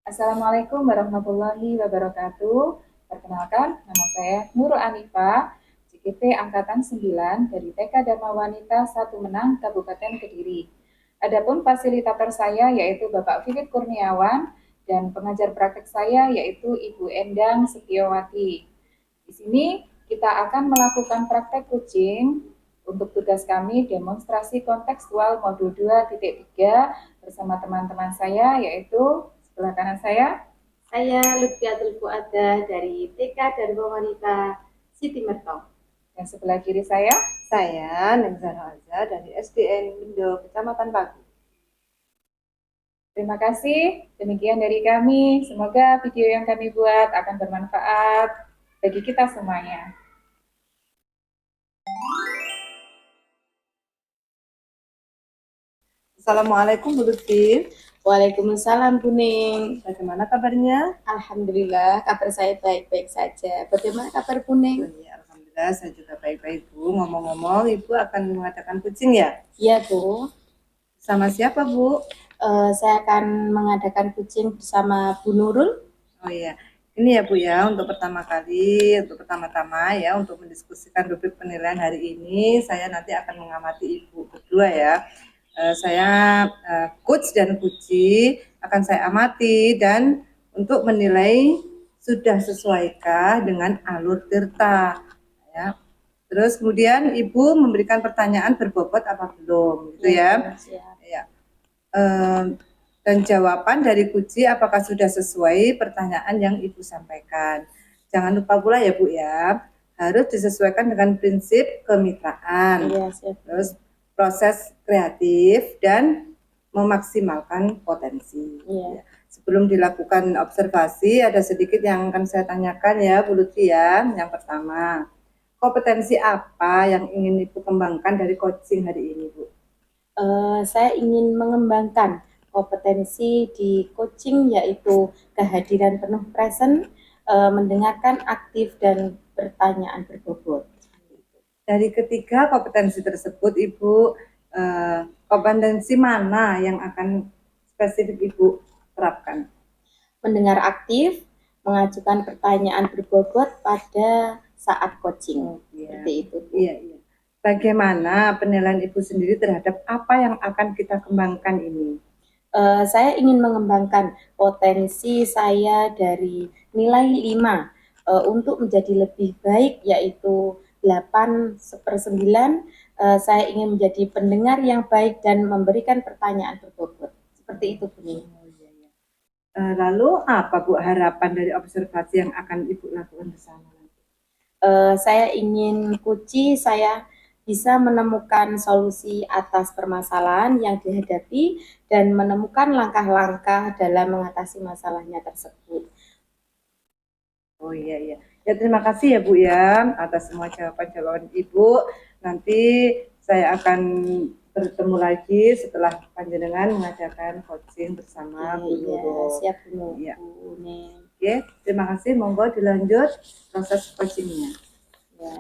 Assalamualaikum warahmatullahi wabarakatuh. Perkenalkan, nama saya Nurul Anifa, JKT Angkatan 9 dari TK Dharma Wanita 1 Menang, Kabupaten Kediri. Adapun fasilitator saya yaitu Bapak Vivit Kurniawan dan pengajar praktek saya yaitu Ibu Endang Setiawati. Di sini kita akan melakukan praktek kucing. Untuk tugas kami demonstrasi kontekstual modul 2.3 bersama teman-teman saya yaitu sebelah kanan saya Lutfiatul Fuada dari TK Dharma Wanita Siti Mertong. Dan sebelah kiri saya Nengzar Haza dari SDN Indo Kecamatan Pagu. Terima kasih, demikian dari kami. Semoga video yang kami buat akan bermanfaat bagi kita semuanya. Assalamualaikum Bu Lutfi. Waalaikumsalam Bu Ning. Bagaimana kabarnya? Alhamdulillah, kabar saya baik-baik saja. Bagaimana kabar Bu Ning? Ya, alhamdulillah saya juga baik-baik Bu. Ngomong-ngomong, Ibu akan mengadakan kucing ya? Iya Bu. Sama siapa Bu? Saya akan mengadakan kucing bersama Bu Nurul. Oh iya, ini ya Bu ya, untuk pertama-tama ya, untuk mendiskusikan rubrik penilaian hari ini, saya nanti akan mengamati Ibu berdua ya. Saya coach dan kuci akan saya amati dan untuk menilai sudah sesuaikah dengan alur tirta ya. Terus kemudian Ibu memberikan pertanyaan berbobot apa belum gitu ya. Ya. Dan jawaban dari kuci apakah sudah sesuai pertanyaan yang Ibu sampaikan. Jangan lupa pula ya Bu ya, harus disesuaikan dengan prinsip kemitraan. Terus proses kreatif dan memaksimalkan potensi. Sebelum dilakukan observasi, ada sedikit yang akan saya tanyakan ya Bu Lutfi ya. Yang pertama, kompetensi apa yang ingin Ibu kembangkan dari coaching hari ini Bu? Saya ingin mengembangkan kompetensi di coaching yaitu kehadiran penuh present, mendengarkan aktif dan pertanyaan berbobot. Dari ketiga kompetensi tersebut, Ibu kompetensi mana yang akan spesifik Ibu terapkan? Mendengar aktif, mengajukan pertanyaan berbobot pada saat coaching. Seperti itu. Iya. Bagaimana penilaian Ibu sendiri terhadap apa yang akan kita kembangkan ini? Saya ingin mengembangkan potensi saya dari nilai 5 untuk menjadi lebih baik, yaitu 8/9. Saya ingin menjadi pendengar yang baik dan memberikan pertanyaan berbobot. Seperti itu, Bu. Lalu apa Bu harapan dari observasi yang akan Ibu lakukan bersama? Saya ingin saya bisa menemukan solusi atas permasalahan yang dihadapi dan menemukan langkah-langkah dalam mengatasi masalahnya tersebut. Oh iya. Ya terima kasih ya Bu ya atas semua jawaban-jawaban Ibu. Nanti saya akan bertemu lagi setelah panjenengan mengadakan coaching bersama Bu Nurul. Siap Bu. Ya. Oke, terima kasih. Monggo dilanjut proses coachingnya. Ya.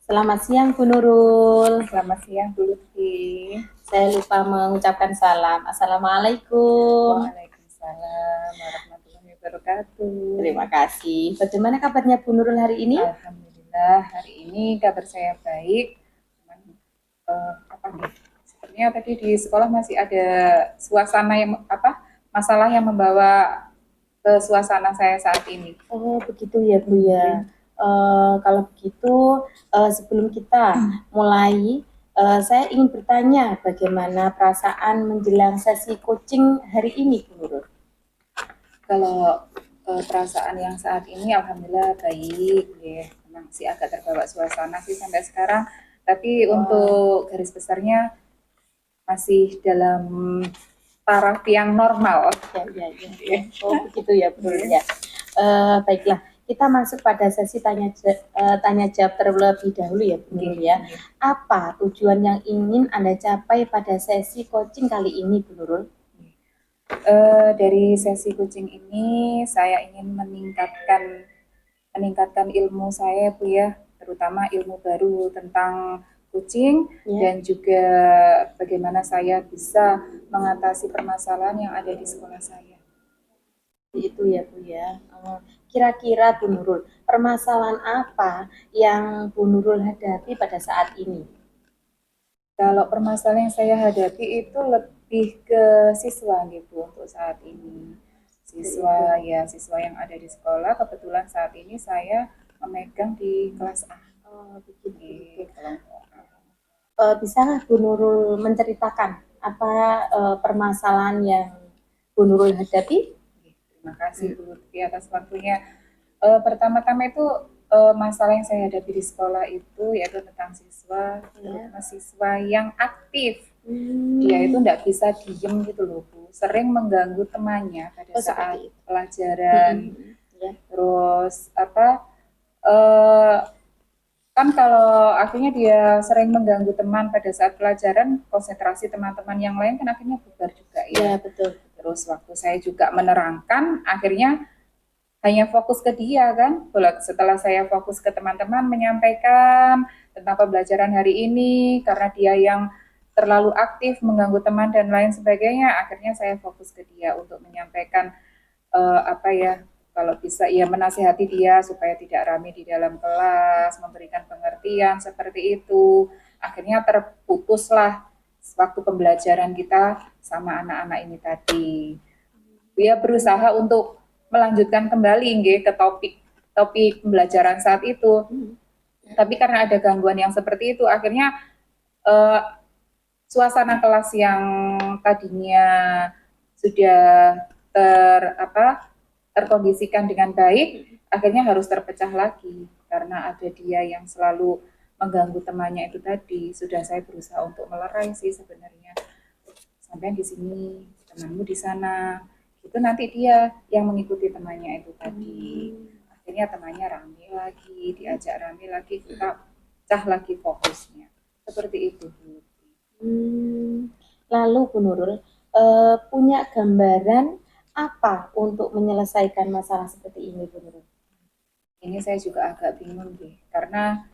Selamat siang Bu Nurul. Selamat siang Bu Lutfi. Saya lupa mengucapkan salam. Assalamualaikum. Waalaikumsalam warahmatullahi wabarakatuh. Terima kasih. Bagaimana kabarnya Bu Nurul hari ini? Alhamdulillah hari ini kabar saya baik. Sepertinya tadi di sekolah masih ada suasana yang masalah yang membawa ke suasana saya saat ini. Oh begitu ya Bu ya. Kalau begitu sebelum kita mulai, saya ingin bertanya bagaimana perasaan menjelang sesi coaching hari ini Bu Nurul? Kalau perasaan yang saat ini alhamdulillah baik ya. Memang sih agak terbawa suasana sih sampai sekarang, tapi untuk garis besarnya masih dalam taraf yang normal. Ya. Oh begitu ya Bu Nurul ya. Baiklah, kita masuk pada sesi tanya jawab terlebih dahulu ya Bu Nurul ya. Apa tujuan yang ingin Anda capai pada sesi coaching kali ini Bu Nurul? Dari sesi coaching ini saya ingin meningkatkan ilmu saya Bu ya, terutama ilmu baru tentang kucing Ya. dan juga bagaimana saya bisa mengatasi permasalahan yang ada di sekolah saya. Itu ya Bu ya. Kira-kira Bu Nurul, permasalahan apa yang Bu Nurul hadapi pada saat ini? Kalau permasalahan yang saya hadapi itu lebih ke siswa gitu untuk saat ini. Siswa yang ada di sekolah, kebetulan saat ini saya memegang di kelas A. Begitu. Kelompok A. Bisakah Bu Nurul menceritakan apa permasalahan yang Bu Nurul hadapi? Terima kasih Bu Lutfi atas waktunya. Pertama-tama itu masalah yang saya hadapi di sekolah itu yaitu tentang siswa, terutama siswa yang aktif. Dia itu tidak bisa diem gitu loh Bu, sering mengganggu temannya pada saat pelajaran. Terus kan kalau akhirnya dia sering mengganggu teman pada saat pelajaran, konsentrasi teman-teman yang lain kan akhirnya bubar juga ya. Betul. Terus waktu saya juga menerangkan, akhirnya hanya fokus ke dia kan. Setelah saya fokus ke teman-teman menyampaikan tentang pembelajaran hari ini, karena dia yang terlalu aktif mengganggu teman dan lain sebagainya, akhirnya saya fokus ke dia untuk menyampaikan kalau bisa ya menasihati dia supaya tidak rame di dalam kelas, memberikan pengertian seperti itu. Akhirnya terputuslah waktu pembelajaran kita sama anak-anak ini tadi. Dia berusaha untuk melanjutkan kembali ke topik pembelajaran saat itu. Tapi karena ada gangguan yang seperti itu, akhirnya suasana kelas yang tadinya sudah terkondisikan dengan baik, akhirnya harus terpecah lagi karena ada dia yang selalu mengganggu temannya itu tadi. Sudah saya berusaha untuk melerai sih sebenarnya. Sampai di sini, temanmu di sana. Itu nanti dia yang mengikuti temannya itu tadi. Akhirnya temannya rame lagi, diajak rame lagi, kita pecah lagi fokusnya. Seperti itu, Bu. Lalu Bu Nurul, punya gambaran apa untuk menyelesaikan masalah seperti ini, Bu Nurul? Ini saya juga agak bingung deh, karena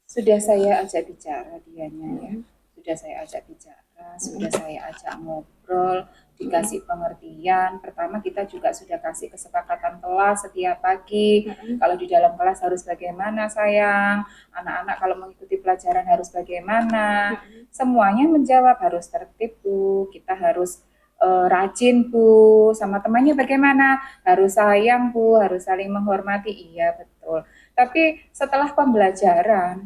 sudah saya ajak bicara dianya ya, sudah saya ajak bicara, sudah saya ajak ngobrol, dikasih pengertian. Pertama kita juga sudah kasih kesepakatan kelas setiap pagi, kalau di dalam kelas harus bagaimana sayang, anak-anak kalau mengikuti pelajaran harus bagaimana, semuanya menjawab harus tertib Bu, kita harus rajin Bu, sama temannya bagaimana, harus sayang Bu, harus saling menghormati, iya betul. Tapi setelah pembelajaran,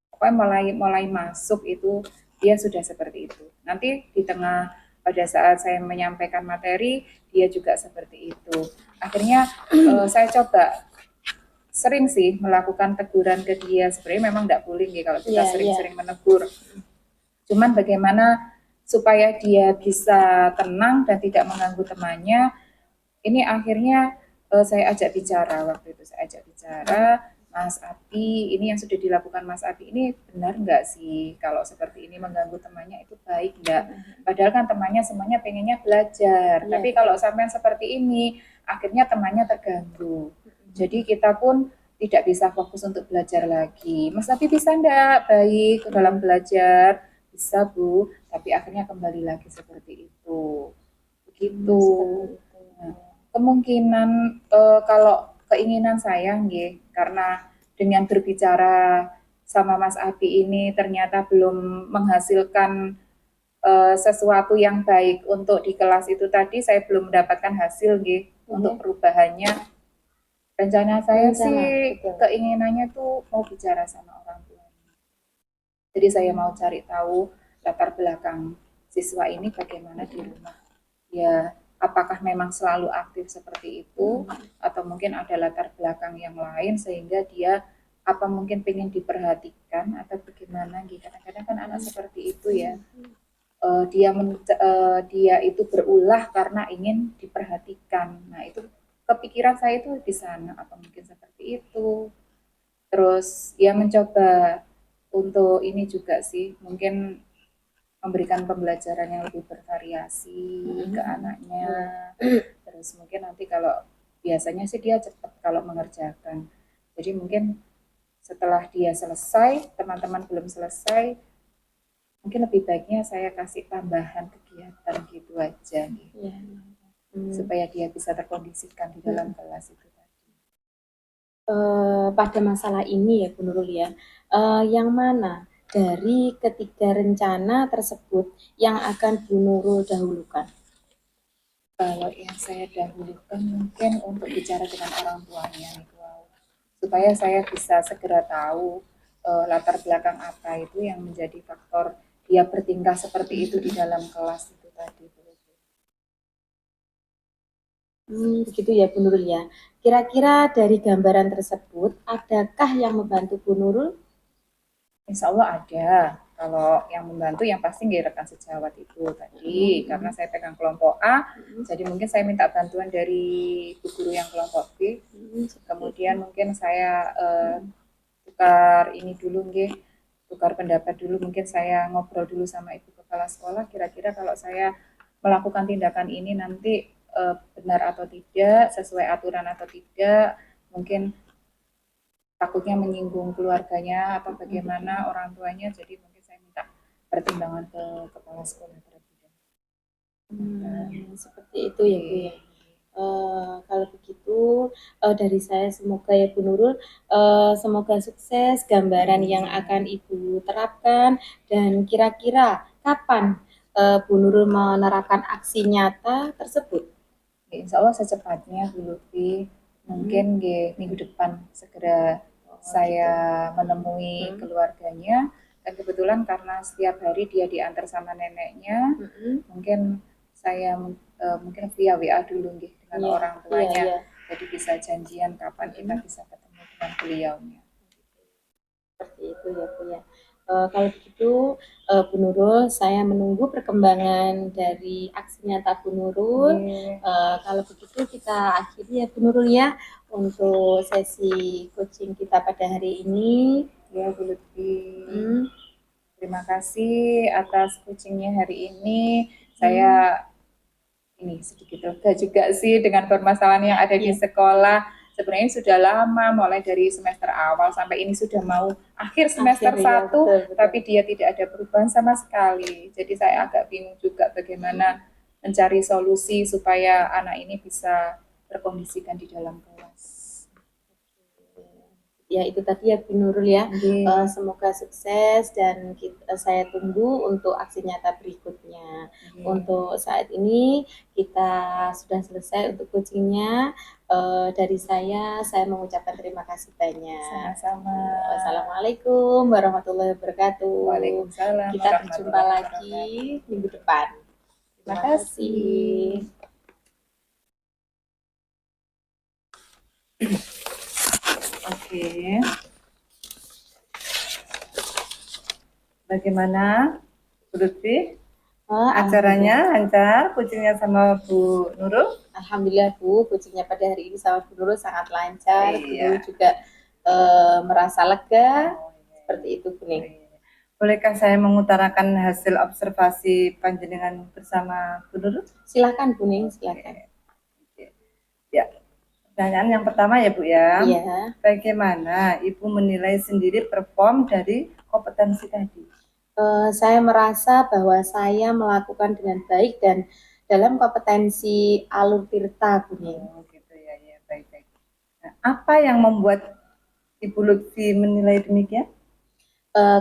pokoknya mulai masuk itu dia sudah seperti itu. Nanti di tengah pada saat saya menyampaikan materi, dia juga seperti itu. Akhirnya saya coba sering sih melakukan teguran ke dia. Sebenarnya memang tidak boleh ya kalau kita sering-sering menegur. Cuman bagaimana supaya dia bisa tenang dan tidak mengganggu temannya, ini akhirnya saya ajak bicara waktu itu. Saya ajak bicara, Mas Abi, ini yang sudah dilakukan Mas Abi ini benar nggak sih kalau seperti ini mengganggu temannya itu baik nggak? Padahal kan temannya semuanya pengennya belajar, tapi kalau sampai seperti ini akhirnya temannya terganggu. Jadi kita pun tidak bisa fokus untuk belajar lagi. Mas Abi bisa nggak baik dalam belajar? Bisa Bu, tapi akhirnya kembali lagi seperti itu. Begitu. Nah, kemungkinan kalau keinginan saya nggih, karena dengan berbicara sama Mas Abi ini ternyata belum menghasilkan sesuatu yang baik untuk di kelas itu tadi, saya belum mendapatkan hasil nggih untuk perubahannya. Rencana saya sih keinginannya tuh mau bicara sama orang tua. Jadi saya mau cari tahu latar belakang siswa ini bagaimana di rumah. Ya, apakah memang selalu aktif seperti itu atau mungkin ada latar belakang yang lain sehingga dia apa mungkin pengen diperhatikan atau bagaimana gitu. Kadang-kadang kan anak seperti itu ya. Dia itu berulah karena ingin diperhatikan. Nah, itu kepikiran saya itu di sana apa mungkin seperti itu. Terus ya mencoba untuk ini juga sih, mungkin memberikan pembelajaran yang lebih bervariasi ke anaknya. Terus mungkin nanti kalau biasanya sih dia cepat kalau mengerjakan. Jadi mungkin setelah dia selesai, teman-teman belum selesai, mungkin lebih baiknya saya kasih tambahan kegiatan gitu aja nih, Ya. supaya dia bisa terkondisikan di dalam kelas itu tadi. Pada masalah ini ya Bu Nurul ya, yang mana dari ketiga rencana tersebut yang akan Bu Nurul dahulukan? Kalau yang saya dahulukan mungkin untuk bicara dengan orang tuanya nih, supaya saya bisa segera tahu latar belakang apa itu yang menjadi faktor dia bertingkah seperti itu di dalam kelas itu tadi. Begitu ya Bu Nurul ya. Kira-kira dari gambaran tersebut, adakah yang membantu Bu Nurul? Insya Allah ada. Kalau yang membantu yang pasti nggak rekan sejawat itu tadi, karena saya pegang kelompok A, jadi mungkin saya minta bantuan dari bu guru yang kelompok B. Kemudian mungkin saya tukar ini dulu, tukar pendapat dulu. Mungkin saya ngobrol dulu sama ibu kepala sekolah. Kira-kira kalau saya melakukan tindakan ini nanti benar atau tidak, sesuai aturan atau tidak, mungkin takutnya menyinggung keluarganya atau bagaimana orang tuanya, jadi mungkin saya minta pertimbangan ke kepala sekolah terlebih dahulu. Seperti itu ya Bu ya. Kalau begitu dari saya semoga ya Bu Nurul, semoga sukses gambaran yang akan Ibu terapkan, dan kira-kira kapan Bu Nurul menerapkan aksi nyata tersebut? Insya Allah secepatnya Bu Lutfi, mungkin minggu depan segera saya menemui keluarganya, dan kebetulan karena setiap hari dia diantar sama neneknya, mungkin saya mungkin via WA dulu dengan orang tuanya, jadi bisa janjian kapan kita bisa ketemu dengan beliaunya. Seperti itu ya Bu ya. Kalau begitu Bu Nurul, saya menunggu perkembangan dari aksi nyata Bu Nurul. Kalau begitu kita akhiri ya Bu Nurul ya untuk sesi coaching kita pada hari ini. Ya Bu Lutfi, terima kasih atas coachingnya hari ini. Saya ini sedikit lega juga sih dengan permasalahan yang ada di sekolah. Sebenarnya sudah lama, mulai dari semester awal sampai ini sudah mau akhir semester 1, tapi dia tidak ada perubahan sama sekali. Jadi saya agak bingung juga bagaimana mencari solusi supaya anak ini bisa terkondisikan di dalam kelas. Ya itu tadi ya Bu Nurul ya. Semoga sukses, dan saya tunggu untuk aksi nyata berikutnya. Untuk saat ini kita sudah selesai untuk coachingnya. Dari saya mengucapkan terima kasih banyak. Sama-sama. Assalamualaikum warahmatullahi wabarakatuh. Waalaikumsalam. Kita berjumpa lagi minggu depan. Terima kasih. Oke. Bagaimana Bu Lutfi? Acaranya lancar, coachingnya sama Bu Nurul? Alhamdulillah Bu, coachingnya pada hari ini sama Bu Nurul sangat lancar. Bu Nurul juga merasa lega. Seperti itu Bu Ning. Bolehkah saya mengutarakan hasil observasi panjenengan bersama Bu Nurul? Silakan Bu Ning, silakan. Ya. Pertanyaan yang pertama ya Bu ya. Iya. Bagaimana Ibu menilai sendiri perform dari kompetensi tadi? Saya merasa bahwa saya melakukan dengan baik dan dalam kompetensi alur tirta Bu Ning. Gitu ya, ya baik-baik. Nah, apa yang membuat Ibu Lutfi menilai demikian?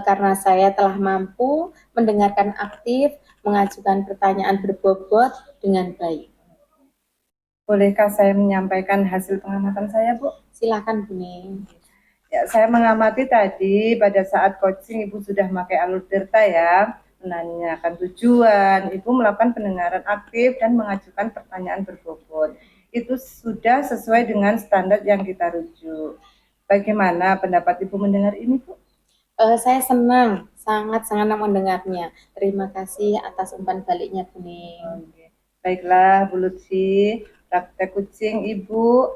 Karena saya telah mampu mendengarkan aktif, mengajukan pertanyaan berbobot dengan baik. Bolehkah saya menyampaikan hasil pengamatan saya, Bu? Silakan Bu Ning. Ya, saya mengamati tadi pada saat coaching Ibu sudah memakai alur tirta ya, menanyakan tujuan, Ibu melakukan pendengaran aktif dan mengajukan pertanyaan berbobot. Itu sudah sesuai dengan standar yang kita rujuk. Bagaimana pendapat Ibu mendengar ini, Bu? Saya senang, sangat-sangat mendengarnya. Terima kasih atas umpan baliknya Bu Ning. Baiklah Bu Lutfi, praktek coaching Ibu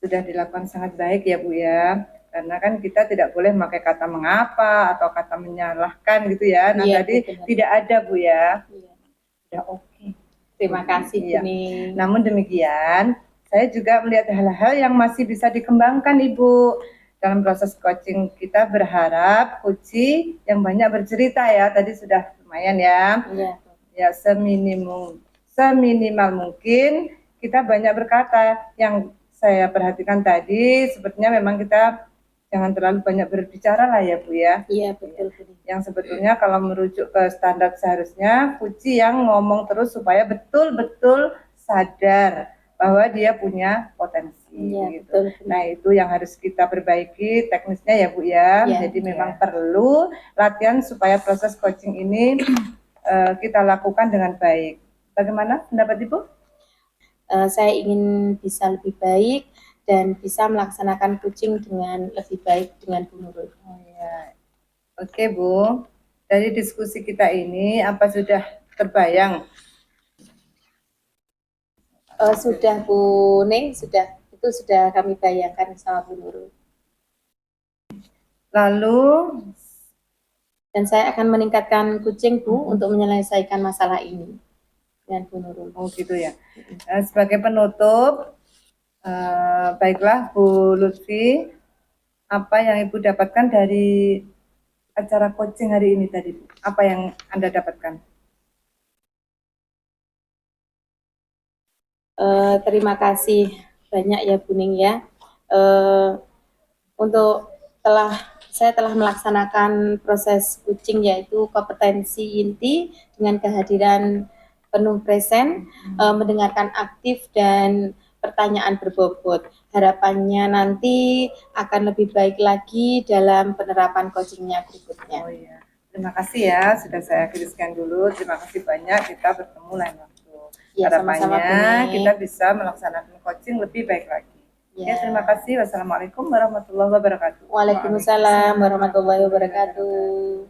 sudah dilakukan sangat baik ya Bu ya, karena kan kita tidak boleh memakai kata mengapa atau kata menyalahkan gitu ya. Nah tadi tidak ada Bu ya. Sudah oke. Terima kasih Bu Ning. Namun demikian, saya juga melihat hal-hal yang masih bisa dikembangkan Ibu. dalam proses coaching kita berharap Puji yang banyak bercerita ya, tadi sudah lumayan ya. Iya. Ya seminimal mungkin kita banyak berkata. Yang saya perhatikan tadi sepertinya memang kita jangan terlalu banyak berbicara lah ya Bu ya. Iya, betul. Yang sebetulnya kalau merujuk ke standar seharusnya Puji yang ngomong terus supaya betul-betul sadar bahwa dia punya potensi. Iya, Gitu. betul. Nah itu yang harus kita perbaiki teknisnya ya Bu ya. Ya, Jadi memang perlu latihan supaya proses coaching ini kita lakukan dengan baik. Bagaimana pendapat Ibu? Saya ingin bisa lebih baik dan bisa melaksanakan coaching dengan lebih baik dengan Bu Nurul. Oh, ya. Oke Bu, dari diskusi kita ini apa sudah terbayang? Sudah Bu Ning, itu sudah kami bayangkan sama Bu Nurul. Lalu Dan saya akan meningkatkan coaching Bu untuk menyelesaikan masalah ini dengan Bu Nurul. oh gitu ya. Sebagai penutup, baiklah Bu Lutfi, apa yang Ibu dapatkan dari acara coaching hari ini tadi? Apa yang Anda dapatkan? Terima kasih banyak ya Bu Ning ya. Untuk saya telah melaksanakan proses coaching yaitu kompetensi inti dengan kehadiran penuh present, mendengarkan aktif dan pertanyaan berbobot. Harapannya nanti akan lebih baik lagi dalam penerapan coachingnya berikutnya. Oh iya, terima kasih ya sudah saya tuliskan dulu. Terima kasih banyak, kita bertemu lain waktu. Ya, Harapannya sama-sama, kita bisa melaksanakan coaching lebih baik lagi. Ya, terima kasih. Wassalamualaikum warahmatullahi wabarakatuh. Waalaikumsalam warahmatullahi wabarakatuh.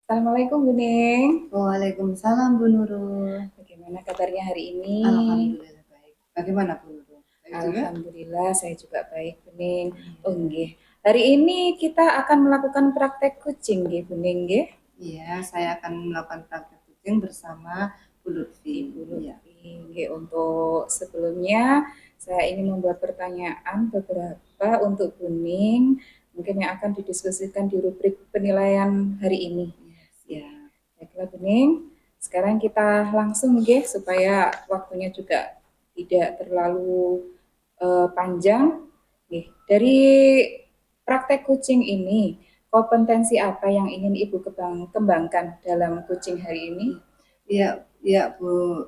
Assalamualaikum Bu Ning. Waalaikumsalam Bu Nurul. Bagaimana kabarnya hari ini? Alhamdulillah baik. Bagaimana Bu Nurul? Alhamdulillah saya juga baik Bu Ning. Oh nggih. Hari ini kita akan melakukan praktek coaching nggih Bu Ning nggih. Iya, saya akan melakukan praktek coaching bersama Bu Lutfi. Bu Lutfi. Nggih, untuk sebelumnya saya ingin membuat pertanyaan beberapa untuk Bu Ning, mungkin yang akan didiskusikan di rubrik penilaian hari ini. Ya, baiklah Bu Ning. Sekarang kita langsung nggih supaya waktunya juga tidak terlalu panjang. Nggih, dari praktek coaching ini, kompetensi apa yang ingin Ibu kembangkan dalam coaching hari ini? Ya Bu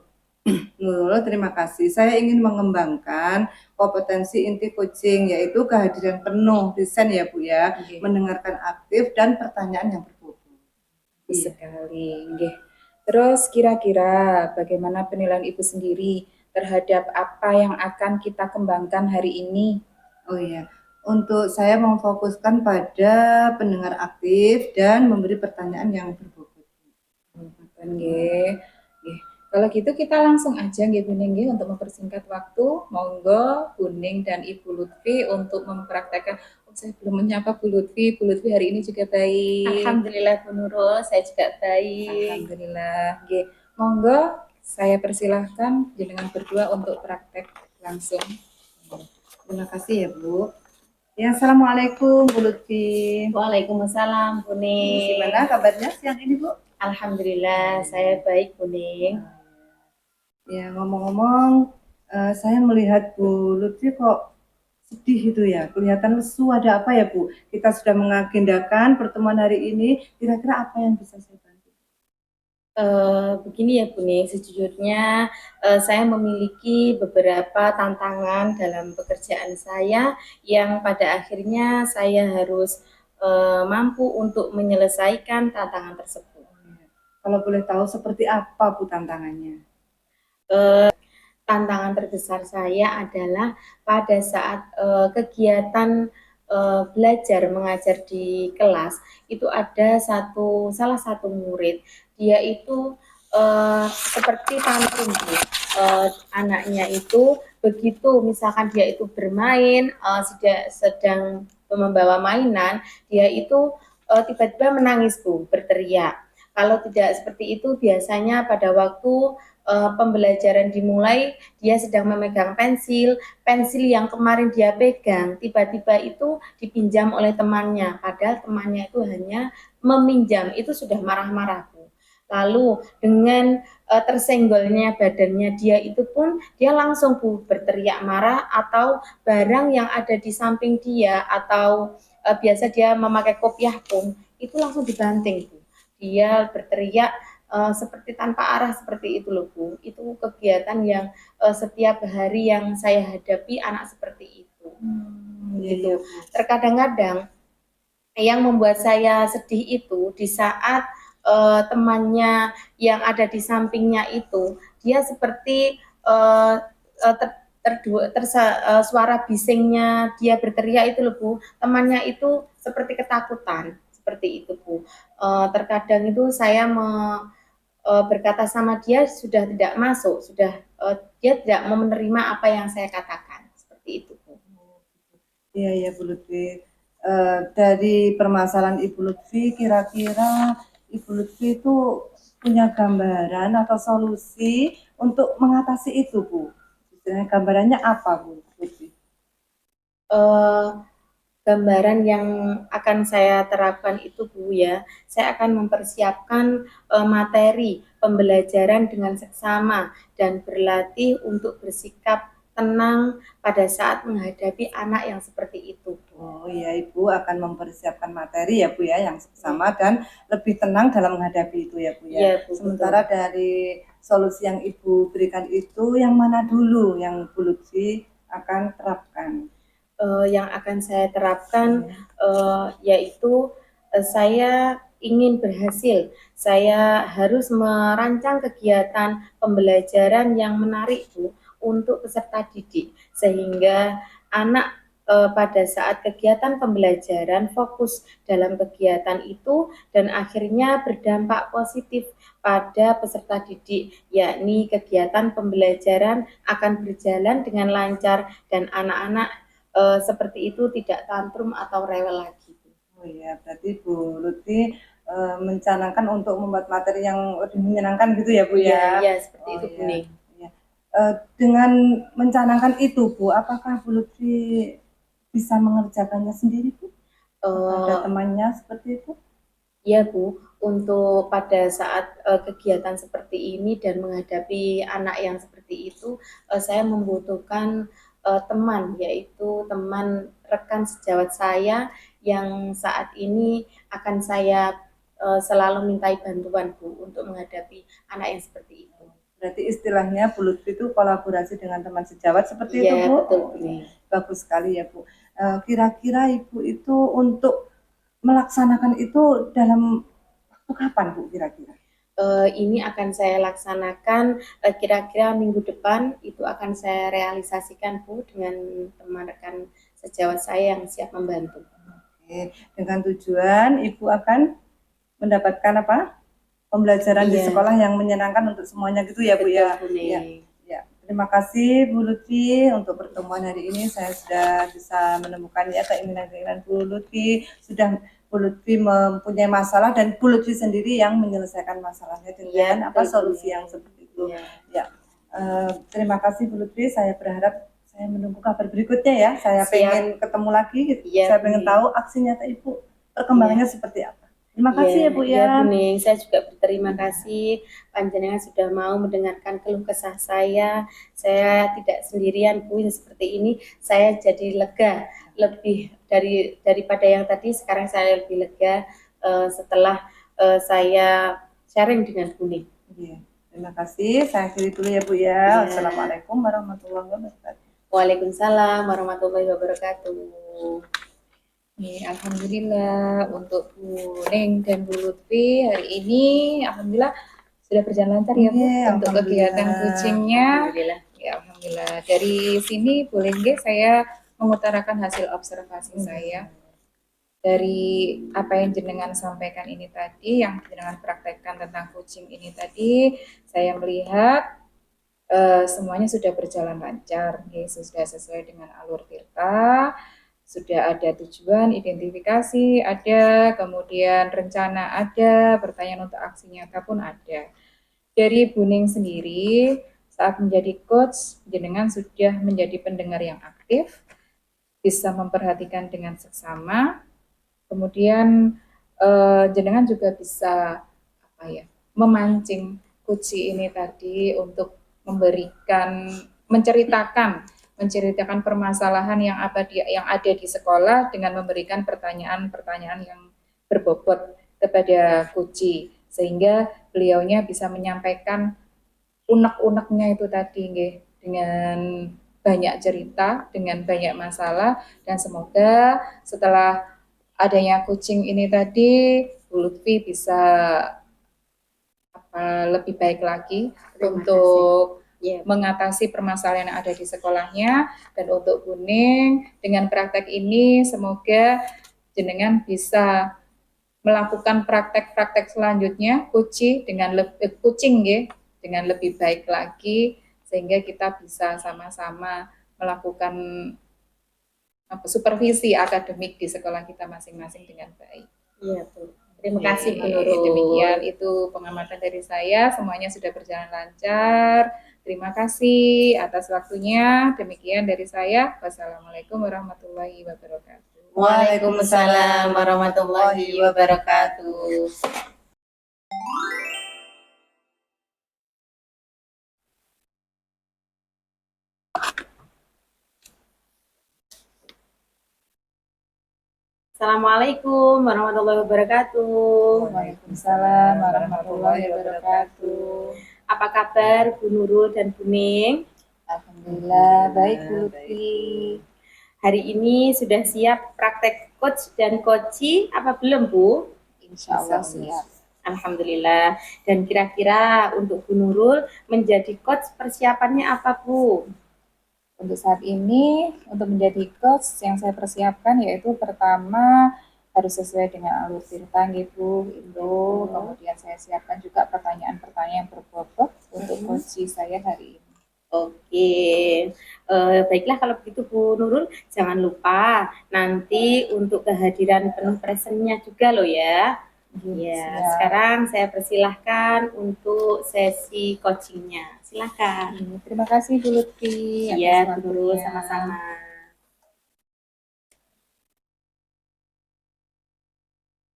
Nurul, terima kasih. Saya ingin mengembangkan kompetensi inti coaching, yaitu kehadiran penuh desain ya Bu ya, mendengarkan aktif dan pertanyaan yang berbobot. Sekali, nggih. Terus kira-kira bagaimana penilaian Ibu sendiri terhadap apa yang akan kita kembangkan hari ini? Oh iya, untuk saya memfokuskan pada pendengar aktif dan memberi pertanyaan yang berbobot. Nggih. Kalau gitu kita langsung aja nggih Bu Ning untuk mempersingkat waktu. Monggo Bu Ning dan Ibu Lutfi untuk mempraktekkan. Oh, saya belum menyapa Bu Lutfi. Bu Lutfi hari ini juga baik. Alhamdulillah Bu Nurul, saya juga baik. Alhamdulillah. Nggih. Monggo saya persilahkan jenengan berdua untuk praktek langsung. Terima kasih ya Bu. Ya, Assalamualaikum Bu Lutfi. Waalaikumsalam Bu Ning. Gimana kabarnya siang ini Bu? Alhamdulillah saya baik Bu Ning. Ya, ngomong-ngomong, saya melihat Bu Lutfi kok sedih itu ya, kelihatan lesu. Ada apa ya Bu? Kita sudah mengagendakan pertemuan hari ini, kira-kira apa yang bisa saya bantu? Begini ya Bu Ning, sejujurnya saya memiliki beberapa tantangan dalam pekerjaan saya yang pada akhirnya saya harus mampu untuk menyelesaikan tantangan tersebut. Kalau boleh tahu seperti apa Bu tantangannya? Tantangan terbesar saya adalah pada saat kegiatan belajar mengajar di kelas itu ada salah satu murid, dia itu seperti tantrum, anaknya itu begitu misalkan dia itu bermain sedang membawa mainan, dia itu tiba-tiba menangis Bu, berteriak. Kalau tidak seperti itu biasanya pada waktu pembelajaran dimulai, dia sedang memegang pensil yang kemarin dia pegang tiba-tiba itu dipinjam oleh temannya, padahal temannya itu hanya meminjam, itu sudah marah-marah Bu. Lalu dengan tersenggolnya badannya dia itu pun dia langsung Bu berteriak marah, atau barang yang ada di samping dia atau biasa dia memakai kopiah pun itu langsung dibanting Bu. Dia berteriak seperti tanpa arah seperti itu loh Bu. Itu kegiatan yang setiap hari yang saya hadapi anak seperti itu. Gitu. Terkadang-kadang yang membuat saya sedih itu di saat temannya yang ada di sampingnya itu dia seperti suara bisingnya dia berteriak itu loh Bu, temannya itu seperti ketakutan seperti itu Bu. Terkadang itu saya berkata sama dia sudah tidak masuk, sudah dia tidak mau menerima apa yang saya katakan seperti itu Bu. Iya ya Bu Lutfi. Dari permasalahan Ibu Lutfi, kira-kira Ibu Lutfi itu punya gambaran atau solusi untuk mengatasi itu Bu? Gambarannya apa Bu Lutfi? Gambaran yang akan saya terapkan itu Bu ya, saya akan mempersiapkan materi pembelajaran dengan seksama dan berlatih untuk bersikap tenang pada saat menghadapi anak yang seperti itu. Oh iya, Ibu akan mempersiapkan materi ya Bu ya yang sama dan lebih tenang dalam menghadapi itu ya Bu ya. Ya, Bu, sementara betul. Dari solusi yang Ibu berikan itu yang mana dulu yang Bu Lutfi akan terapkan? Yang akan saya terapkan yaitu saya ingin berhasil. Saya harus merancang kegiatan pembelajaran yang menarik Bu untuk peserta didik sehingga anak pada saat kegiatan pembelajaran fokus dalam kegiatan itu dan akhirnya berdampak positif pada peserta didik, yakni kegiatan pembelajaran akan berjalan dengan lancar dan anak-anak seperti itu tidak tantrum atau rewel lagi. Oh iya, berarti Bu Lutfi mencanangkan untuk membuat materi yang lebih menyenangkan gitu ya Bu ya? Iya, seperti itu Bu. Iya. Dengan mencanangkan itu Bu, apakah Bu Lutfi bisa mengerjakannya sendiri Bu? Ada temannya seperti itu? Iya Bu, untuk pada saat kegiatan seperti ini dan menghadapi anak yang seperti itu, saya membutuhkan teman, yaitu teman rekan sejawat saya yang saat ini akan saya selalu mintai bantuan Bu untuk menghadapi anak yang seperti itu. Berarti istilahnya Bu Lutfi itu kolaborasi dengan teman sejawat seperti itu Bu? Betul Bu. Bagus sekali ya Bu. Kira-kira Ibu itu untuk melaksanakan itu dalam waktu kapan Bu kira-kira? Ini akan saya laksanakan kira-kira minggu depan, itu akan saya realisasikan Bu dengan teman rekan sejawat saya yang siap membantu. Oke, dengan tujuan Ibu akan mendapatkan apa? Pembelajaran di sekolah yang menyenangkan untuk semuanya gitu ya Bu ya. Ya. Terima kasih Bu Lutfi untuk pertemuan hari ini. Saya sudah bisa menemukan ya keinginan-keinginan Bu Lutfi. Sudah Bu Lutfi mempunyai masalah dan Bu Lutfi sendiri yang menyelesaikan masalahnya dengan solusi yang seperti itu. Ya. Terima kasih Bu Lutfi. Saya berharap saya menunggu kabar berikutnya ya. Saya pengen ketemu lagi. Saya pengen tahu aksi nyata Ibu perkembangannya seperti apa. Terima kasih ya Bu ya. Bu Ning, saya juga berterima kasih panjenengan sudah mau mendengarkan keluh kesah saya. Saya tidak sendirian Bu seperti ini. Saya jadi lega lebih daripada yang tadi. Sekarang saya lebih lega setelah saya sharing dengan Bu Ning. Terima kasih. Saya akhiri dulu ya Bu ya. Assalamualaikum warahmatullahi wabarakatuh. Waalaikumsalam warahmatullahi wabarakatuh. Alhamdulillah untuk Bu Neng dan Bu Lutfi hari ini alhamdulillah sudah berjalan lancar ya Bu untuk kegiatan coachingnya. Ya, alhamdulillah. Dari sini boleh nggih saya mengutarakan hasil observasi saya dari apa yang jenengan sampaikan ini tadi, yang jenengan praktekkan tentang coaching ini tadi, saya melihat semuanya sudah berjalan lancar, sudah sesuai dengan alur tirta. Sudah ada tujuan, identifikasi ada, kemudian rencana ada, pertanyaan untuk aksi nyata pun ada. Dari Buning sendiri, saat menjadi coach, jenengan sudah menjadi pendengar yang aktif, bisa memperhatikan dengan seksama, kemudian jenengan juga bisa apa ya, memancing kuci ini tadi untuk menceritakan permasalahan yang ada di sekolah dengan memberikan pertanyaan-pertanyaan yang berbobot kepada kuci, sehingga beliaunya bisa menyampaikan unek-uneknya itu tadi nggih, dengan banyak cerita, dengan banyak masalah, dan semoga setelah adanya kucing ini tadi Bu Lutfi bisa lebih baik lagi untuk mengatasi permasalahan yang ada di sekolahnya. Dan untuk Buning, dengan praktek ini semoga jenengan bisa melakukan praktek-praktek selanjutnya kucing ya, dengan lebih baik lagi, sehingga kita bisa sama-sama melakukan supervisi akademik di sekolah kita masing-masing dengan baik. Iya, Bu. Terima kasih, Bu Nurul. Demikian itu pengamatan dari saya, semuanya sudah berjalan lancar. Terima kasih atas waktunya. Demikian dari saya. Wassalamualaikum warahmatullahi wabarakatuh. Waalaikumsalam warahmatullahi wabarakatuh. Assalamualaikum warahmatullahi wabarakatuh. Waalaikumsalam warahmatullahi wabarakatuh. Apa kabar Bu Nurul dan Buning? Alhamdulillah baik Bu Lutfi. Hari ini sudah siap praktek coach dan coachi apa belum Bu? Insya Allah siap. Alhamdulillah. Dan kira-kira untuk Bu Nurul menjadi coach persiapannya apa Bu? Untuk saat ini, untuk menjadi coach yang saya persiapkan yaitu pertama harus sesuai dengan alur cerita gitu, itu. Kemudian saya siapkan juga pertanyaan-pertanyaan yang berbobot untuk coach saya hari ini. Oke, baiklah kalau begitu Bu Nurul, jangan lupa nanti untuk kehadiran penuh presennya juga loh ya. Ya, sekarang saya persilahkan untuk sesi coachingnya. Silakan. Terima kasih Bu Lutfi. Iya, Bu Nurul, sama-sama.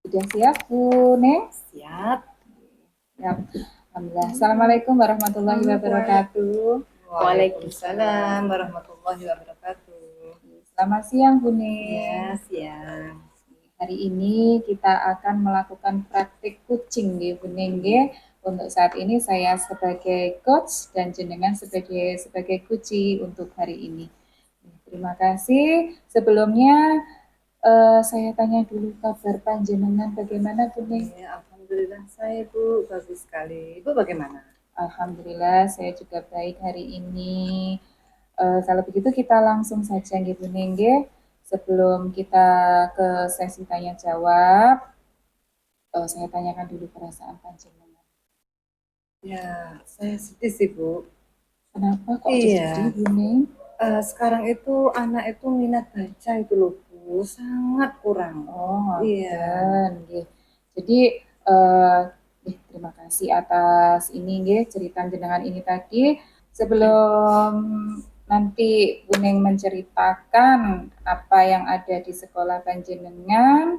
Sudah siap Bu Neng? Siap. Siap. Alhamdulillah. Assalamualaikum warahmatullahi wabarakatuh. Waalaikumsalam warahmatullahi wabarakatuh. Selamat siang Bu Neng. Ya, siang. Hari ini kita akan melakukan praktik kucing di Bu Neng. Untuk saat ini saya sebagai coach dan jenengan sebagai kuci untuk hari ini. Terima kasih. Sebelumnya saya tanya dulu kabar panjenengan bagaimana Bu Neng? Ya, alhamdulillah saya Bu bagus sekali. Ibu bagaimana? Alhamdulillah saya juga baik hari ini. Kalau begitu kita langsung saja nggih Bu Neng. Sebelum kita ke sesi tanya jawab, saya tanyakan dulu perasaan panjenengan. Ya, saya sedih sih Bu. Kenapa kok Iya. sedih Bu Neng? Sekarang itu anak itu minat baca itu loh Bu, sangat kurang. Oh, Iya. Jadi terima kasih atas ini cerita jenengan ini tadi. Sebelum nanti Bu Neng menceritakan apa yang ada di sekolah panjenengan,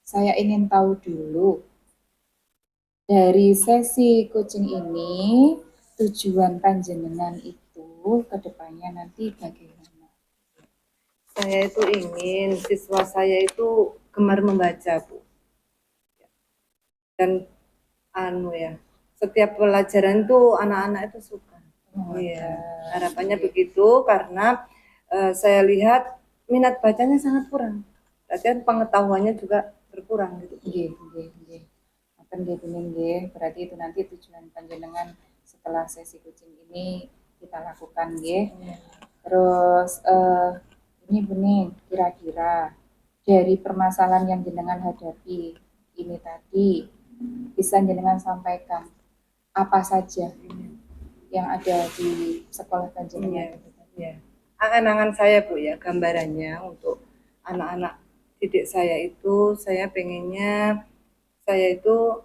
saya ingin tahu dulu dari sesi coaching ini tujuan panjenengan itu ke depannya nanti bagaimana? Saya itu ingin siswa saya itu gemar membaca Bu. Dan setiap pelajaran itu anak-anak itu suka. Iya, harapannya begitu karena saya lihat minat bacanya sangat kurang. Dan pengetahuannya juga berkurang gitu. Berarti itu nanti tujuan panjenengan setelah sesi coaching ini kita lakukan Terus ini Bu Ning, kira-kira dari permasalahan yang jenengan hadapi ini tadi bisa jenengan sampaikan apa saja yang ada di sekolah panjenengan? Iya. Angan-angan saya Bu ya, gambarannya untuk anak-anak didik saya itu, saya pengennya saya itu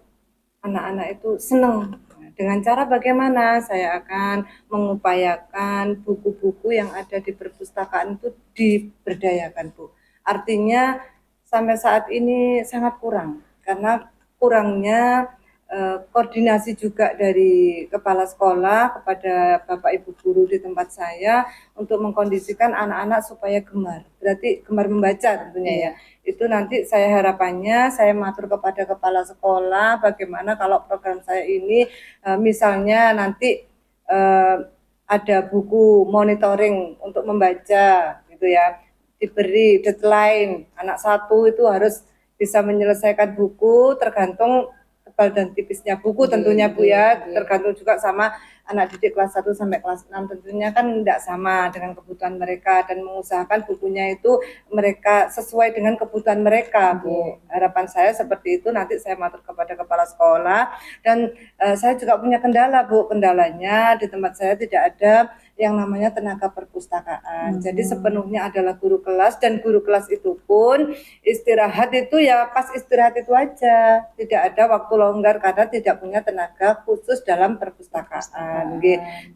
anak-anak itu senang dengan cara bagaimana saya akan mengupayakan buku-buku yang ada di perpustakaan itu diberdayakan, Bu. Artinya sampai saat ini sangat kurang karena kurangnya koordinasi juga dari kepala sekolah kepada Bapak Ibu guru di tempat saya untuk mengkondisikan anak-anak supaya gemar. Berarti gemar membaca tentunya ya. Itu nanti saya harapannya saya matur kepada kepala sekolah bagaimana kalau program saya ini misalnya nanti ada buku monitoring untuk membaca gitu ya, diberi deadline anak satu itu harus bisa menyelesaikan buku tergantung tebal dan tipisnya buku tentunya Bu ya, tergantung juga sama anak didik kelas 1 sampai kelas 6 tentunya kan tidak sama dengan kebutuhan mereka dan mengusahakan bukunya itu mereka sesuai dengan kebutuhan mereka Bu. Harapan saya seperti itu, nanti saya matur kepada kepala sekolah dan saya juga punya kendala Bu, kendalanya di tempat saya tidak ada yang namanya tenaga perpustakaan. Jadi sepenuhnya adalah guru kelas dan guru kelas itu pun istirahat itu ya pas istirahat itu aja. Tidak ada waktu longgar karena tidak punya tenaga khusus dalam perpustakaan.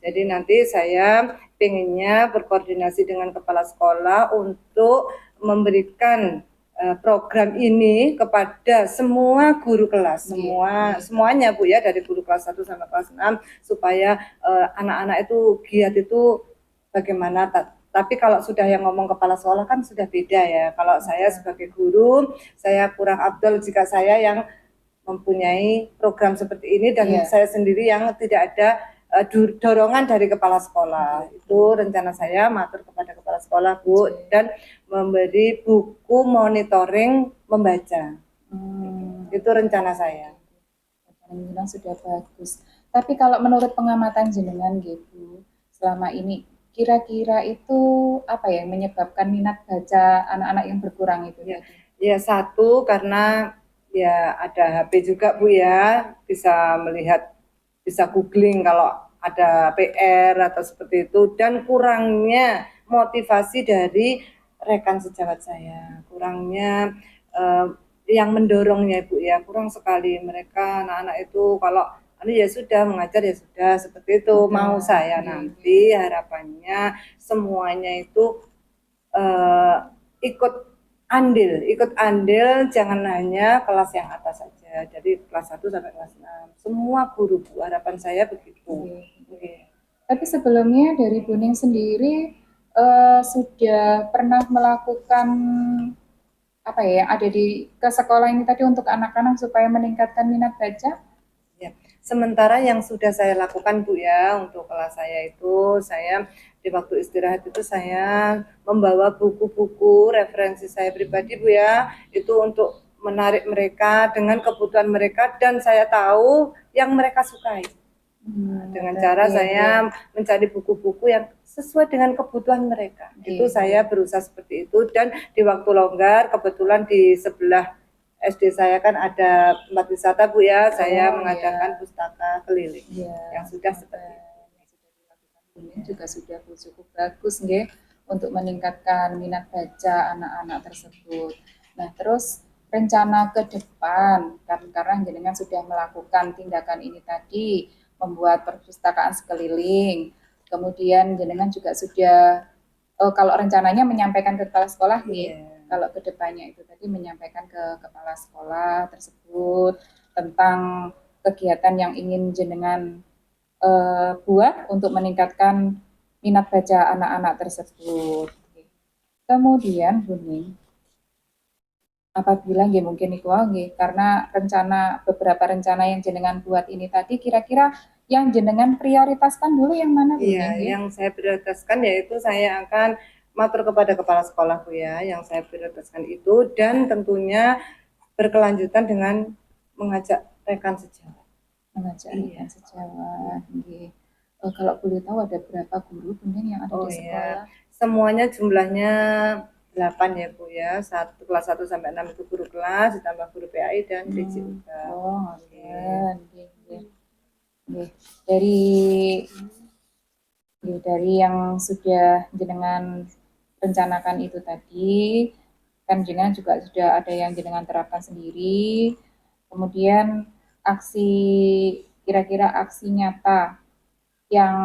Jadi nanti saya pengennya berkoordinasi dengan kepala sekolah untuk memberikan program ini kepada semua guru kelas, semuanya Bu ya, dari guru kelas 1 sampai kelas 6 supaya anak-anak itu giat itu bagaimana. Tapi kalau sudah yang ngomong kepala sekolah kan sudah beda ya. Kalau saya sebagai guru, saya kurang afdol jika saya yang mempunyai program seperti ini dan saya sendiri yang tidak ada dorongan dari kepala sekolah. Itu rencana saya matur kepada kepala sekolah Bu dan memberi buku monitoring membaca. Itu rencana saya. Rencana sudah bagus. Tapi kalau menurut pengamatan jenengan gitu, selama ini kira-kira itu apa ya menyebabkan minat baca anak-anak yang berkurang itu? Ya satu karena ya ada HP juga Bu ya, bisa melihat, bisa googling kalau ada PR atau seperti itu, dan kurangnya motivasi dari rekan sejawat saya, kurangnya yang mendorongnya Bu ya, kurang sekali mereka anak-anak itu kalau ya sudah mengajar ya sudah seperti itu. Mau saya nanti harapannya semuanya itu ikut andil, jangan hanya kelas yang atas saja. Jadi kelas 1 sampai kelas 6. Semua guru Bu, harapan saya begitu. Tapi sebelumnya dari Buning sendiri sudah pernah melakukan apa ya ada di ke sekolah ini tadi untuk anak-anak supaya meningkatkan minat baca? Ya, sementara yang sudah saya lakukan Bu ya untuk kelas saya itu, saya di waktu istirahat itu saya membawa buku-buku referensi saya pribadi Bu ya, itu untuk menarik mereka dengan kebutuhan mereka dan saya tahu yang mereka sukai. Dengan cara saya mencari buku-buku yang sesuai dengan kebutuhan mereka. Itu saya berusaha seperti itu dan di waktu longgar kebetulan di sebelah SD saya kan ada tempat wisata Bu ya, saya mengadakan pustaka keliling yang sudah seperti itu. Ini juga sudah cukup bagus nggih untuk meningkatkan minat baca anak-anak tersebut. Nah, terus rencana ke depan karena jenengan sudah melakukan tindakan ini tadi, membuat perpustakaan sekeliling. Kemudian jenengan juga sudah kalau rencananya menyampaikan ke kepala sekolah nih. Kalau ke depannya itu tadi menyampaikan ke kepala sekolah tersebut tentang kegiatan yang ingin jenengan buat untuk meningkatkan minat baca anak-anak tersebut. Kemudian Buning, apabila nggih mungkin iku nggih karena beberapa rencana yang jenengan buat ini tadi kira-kira yang jenengan prioritaskan dulu yang mana Bu? Iya, yang saya prioritaskan yaitu saya akan matur kepada kepala sekolah Bu ya, yang saya prioritaskan itu dan tentunya berkelanjutan dengan mengajak rekan sejawat. Rekan sejawat. Kalau boleh tahu ada berapa guru Buning yang ada di sekolah? Semuanya jumlahnya 8 ya Bu ya. Kelas 1 sampai 6 itu guru kelas, ditambah guru PAI dan PJUK. Dari yang sudah jenengan rencanakan itu tadi, kan jenengan juga sudah ada yang jenengan terapkan sendiri. Kemudian aksi kira-kira aksi nyata yang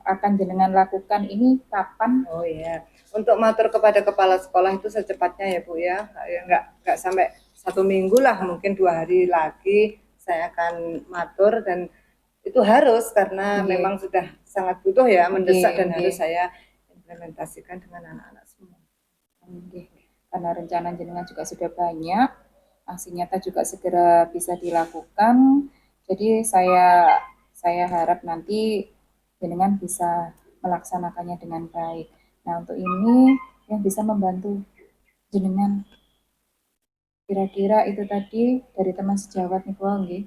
akan jenengan lakukan ini kapan? Oh iya, untuk matur kepada kepala sekolah itu secepatnya ya Bu ya, nggak sampai 1 minggu lah, mungkin 2 hari lagi saya akan matur, dan itu harus karena memang sudah sangat butuh ya, mendesak, dan harus saya implementasikan dengan anak-anak semua. Karena rencana jenengan juga sudah banyak, aksi nyata juga segera bisa dilakukan. Jadi saya harap nanti jenengan bisa melaksanakannya dengan baik. Nah, untuk ini yang bisa membantu jenengan kira-kira itu tadi dari teman sejawat nih Bu, nggih.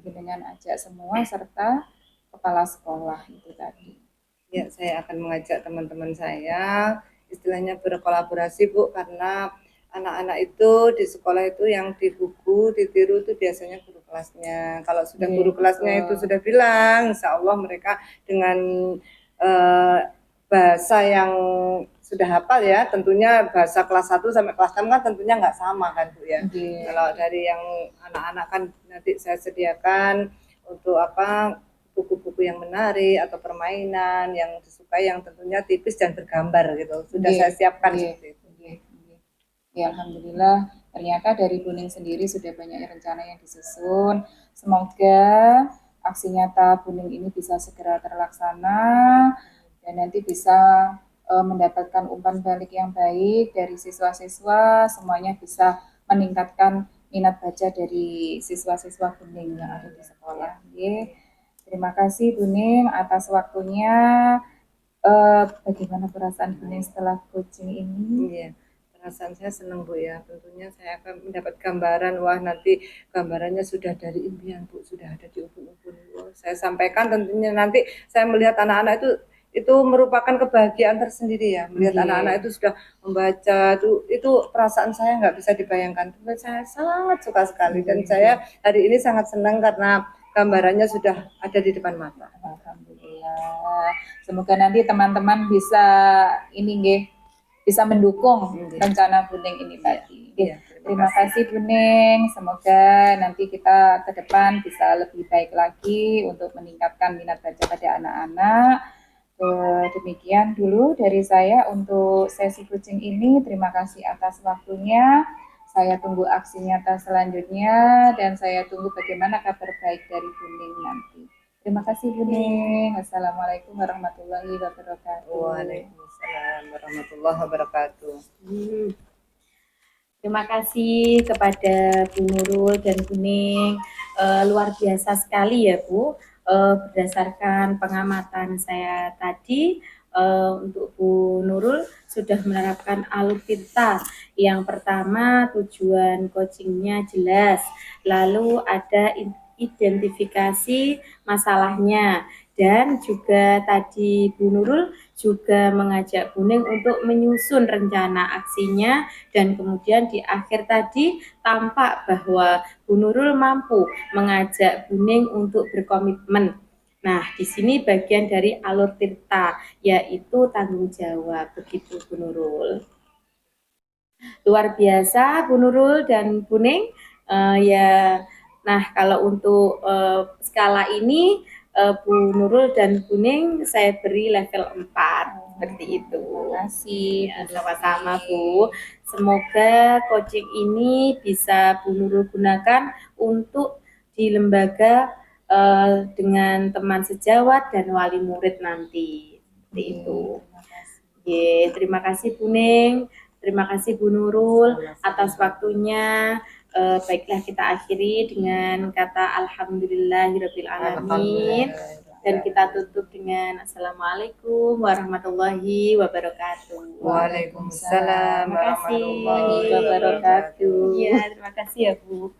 Jenengan ajak semua serta kepala sekolah itu tadi. Ya, saya akan mengajak teman-teman saya istilahnya berkolaborasi Bu, karena anak-anak itu di sekolah itu yang di buku ditiru itu biasanya guru kelasnya. Kalau sudah guru kelasnya itu sudah bilang, insya Allah mereka dengan bahasa yang sudah hafal ya, tentunya bahasa kelas 1 sampai kelas 6 kan tentunya nggak sama kan Bu ya. Kalau dari yang anak-anak kan nanti saya sediakan untuk buku-buku yang menarik atau permainan yang disukai yang tentunya tipis dan bergambar gitu. Sudah saya siapkan seperti itu. Ya, alhamdulillah ternyata dari Buning sendiri sudah banyak rencana yang disusun. Semoga aksi nyata Buning ini bisa segera terlaksana dan nanti bisa mendapatkan umpan balik yang baik dari siswa-siswa, semuanya bisa meningkatkan minat baca dari siswa-siswa Buning yang ada di sekolah. Terima kasih Buning atas waktunya. Bagaimana perasaan Buning setelah coaching ini? Iya, perasaan saya senang Bu ya. Tentunya saya akan mendapat gambaran, wah nanti gambarannya sudah dari impian Bu, sudah ada di ubun-ubun. Saya sampaikan tentunya nanti saya melihat anak-anak itu merupakan kebahagiaan tersendiri ya, melihat anak-anak itu sudah membaca, itu perasaan saya nggak bisa dibayangkan. Saya sangat suka sekali, dan saya hari ini sangat senang karena gambarannya sudah ada di depan mata. Alhamdulillah. Semoga nanti teman-teman bisa bisa mendukung rencana Buning ini tadi. Terima kasih Buning. Semoga nanti kita ke depan bisa lebih baik lagi untuk meningkatkan minat baca pada anak-anak. Demikian dulu dari saya untuk sesi coaching ini. Terima kasih atas waktunya. Saya tunggu aksi nyata selanjutnya dan saya tunggu bagaimana kabar baik dari Buning nanti. Terima kasih Buning. Wassalamualaikum warahmatullahi wabarakatuh. Waalaikumsalam warahmatullahi wabarakatuh. Terima kasih kepada Bu Nurul dan Buning. Luar biasa sekali ya Bu. Berdasarkan pengamatan saya tadi, untuk Bu Nurul sudah menerapkan alur tirta. Yang pertama, tujuan coachingnya jelas, lalu ada identifikasi masalahnya, dan juga tadi Bu Nurul juga mengajak Buning untuk menyusun rencana aksinya, dan kemudian di akhir tadi tampak bahwa Bu Nurul mampu mengajak Buning untuk berkomitmen. Nah, di sini bagian dari alur tirta, yaitu tanggung jawab. Begitu Bu Nurul. Luar biasa Bu Nurul dan Buning. Ya, nah kalau untuk skala ini Bu Nurul dan Buning saya beri level 4. Seperti itu. Terima kasih. Ya, sama-sama Bu. Semoga coaching ini bisa Bu Nurul gunakan untuk di lembaga dengan teman sejawat dan wali murid nanti. Seperti itu. Terima kasih Buning. Terima kasih Bu Nurul atas waktunya. Baiklah kita akhiri dengan kata alhamdulillahirabbil alamin, dan kita tutup dengan assalamualaikum warahmatullahi wabarakatuh. Waalaikumsalam Terima kasih warahmatullahi wabarakatuh. Iya, terima kasih ya Bu.